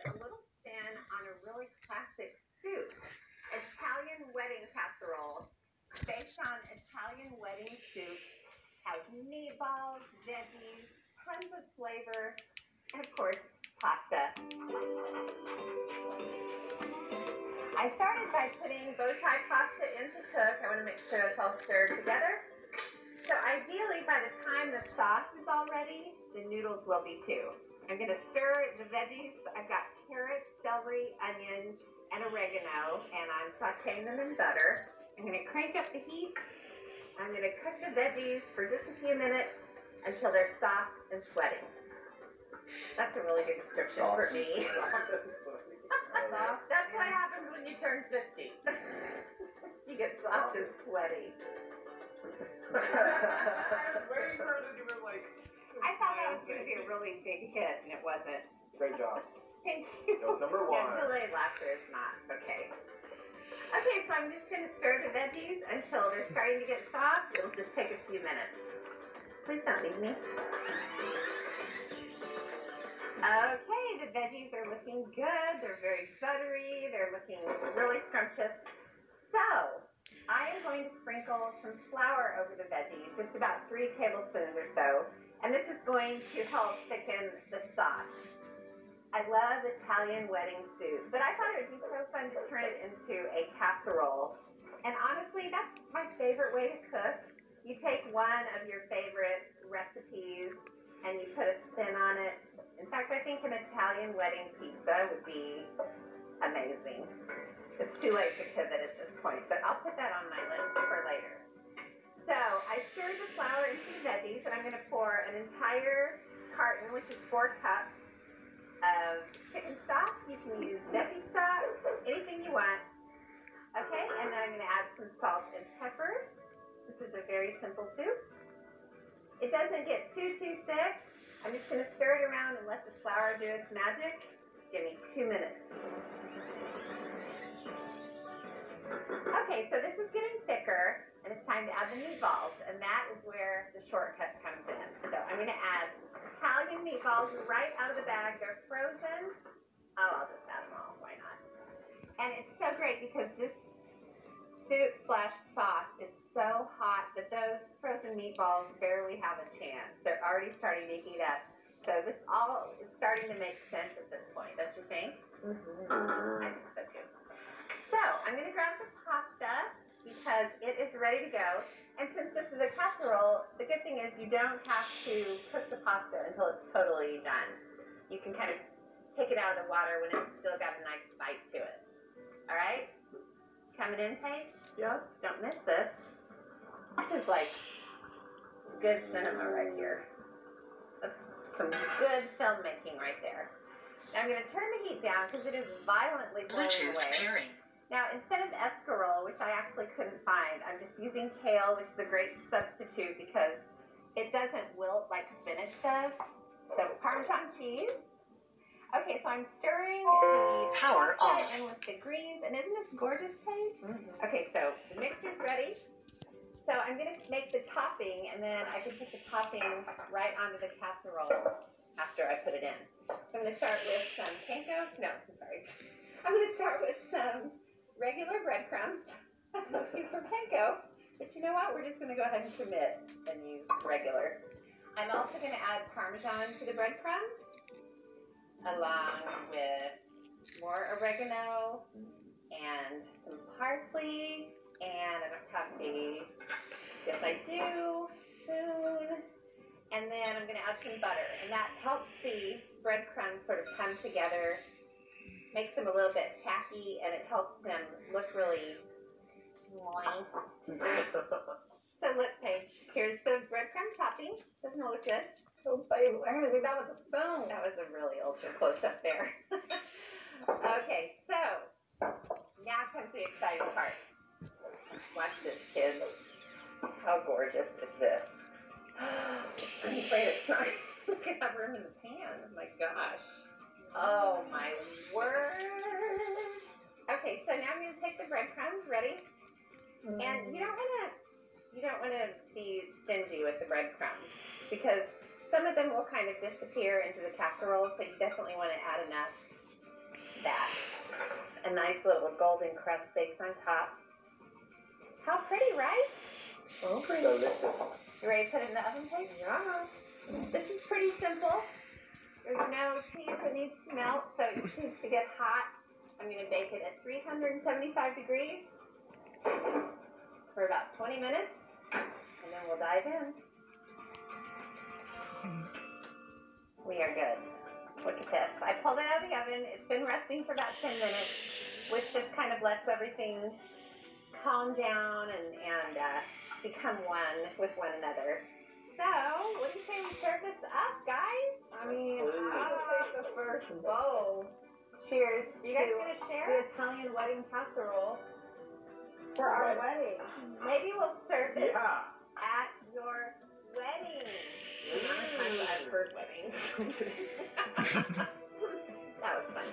a little spin on a really classic soup, Italian wedding casserole, based on Italian wedding soup, has meatballs, veggies, tons of flavor, and of course, pasta. I started by putting bow tie pasta in to cook. I want to make sure it's all stirred together. So ideally, by the time the sauce is all ready, the noodles will be too. I'm going to stir the veggies. I've got carrots, celery, onions, and oregano, and I'm sauteing them in butter. I'm going to crank up the heat. I'm going to cook the veggies for just a few minutes until they're soft and sweaty. That's a really good description for me. That's what happens when you turn 50. You get soft and sweaty. I thought that was going to be a really big hit, and it wasn't. Great job. Thank you. Note number one. Yeah, delayed laughter is not okay. Okay, so I'm just going to stir the veggies until they're starting to get soft. It'll just take a few minutes. Please don't leave me. Okay, the veggies are looking good. They're very buttery. They're looking really scrumptious. So, I am going to sprinkle some flour over the veggies, just about 3 tablespoons or so. And this is going to help thicken the sauce. I love Italian wedding soup, but I thought it would be so fun to turn it into a casserole. And honestly, that's my favorite way to cook. You take one of your favorite recipes and you put a spin on it. In fact, I think an Italian wedding pizza would be amazing. It's too late to pivot at this point, but I'll put that on my list for later. So I stirred the flour into the veggies, and I'm going to pour an entire carton, which is 4 cups, of chicken stock. You can use veggie stock, anything you want. Okay, and then I'm going to add some salt and pepper. This is a very simple soup. It doesn't get too thick. I'm just going to stir it around and let the flour do its magic. Give me 2 minutes. Okay, so this is getting thicker, and it's time to add the meatballs, and that is where the shortcut comes in. So I'm going to add Italian meatballs right out of the bag. They're frozen. Oh, I'll just add them all. Why not? And it's so great because this soup/sauce is so hot that those frozen meatballs barely have a chance. They're already starting to heat up. So this all is starting to make sense at this point, don't you think? Mm-hmm. I think so too. So I'm going to grab the pasta because it is ready to go. And since this is a casserole, the good thing is you don't have to cook the pasta until it's totally done. You can kind of take it out of the water when it's still got a nice bite to it. All right? Coming in, Paige? Yeah. Don't miss this. This is like good cinema right here. That's some good filmmaking right there. Now I'm going to turn the heat down because it is violently boiling away. Pairing. Now, instead of escarole, which I actually couldn't find, I'm just using kale, which is a great substitute because it doesn't wilt like spinach does. So, Parmesan cheese. Okay, so I'm stirring the Power pasta on. in with the greens. And isn't this gorgeous, Paige? Mm-hmm. Okay, so the mixture's ready. So I'm going to make the topping, and then I can put the topping right onto the casserole after I put it in. So I'm going to start with some panko. No, I'm sorry. I'm going to start with some regular breadcrumbs. Let's use some panko. But you know what? We're just going to go ahead and commit and use regular. I'm also going to add Parmesan to the breadcrumbs, along with more oregano and some parsley. And I don't have a, yes I do, spoon. And then I'm going to add some butter. And that helps the breadcrumbs sort of come together, makes them a little bit tacky, and it helps them look really moist. So look, Paige, here's the breadcrumb topping. Doesn't it look good? Oh, baby, I'm going to do that with a spoon. That was a really ultra close up there. Okay, so now comes the exciting part. Watch this, kids. How gorgeous is this? I'm afraid it's not going to have room in the pan. Oh my gosh. Oh my word. Okay, so now I'm going to take the breadcrumbs. Ready? And you don't want to be stingy with the breadcrumbs because some of them will kind of disappear into the casserole, so you definitely want to add enough that. A nice little golden crust baked on top. How pretty, right? Oh, pretty delicious. You ready to put it in the oven, please? Yeah. This is pretty simple. There's no cheese that needs to melt, so it just needs to get hot. I'm going to bake it at 375 degrees for about 20 minutes, and then we'll dive in. We are good. Look at this. I pulled it out of the oven. It's been resting for about 10 minutes, which just kind of lets everything calm down and become one with one another. So, what do you say we serve this up, guys? I mean, I'll take the first bowl. Cheers. You guys to gonna share? the Italian wedding casserole. For our wedding. Maybe we'll serve this Yeah. at your wedding. The amount of times I've heard weddings. That was fun.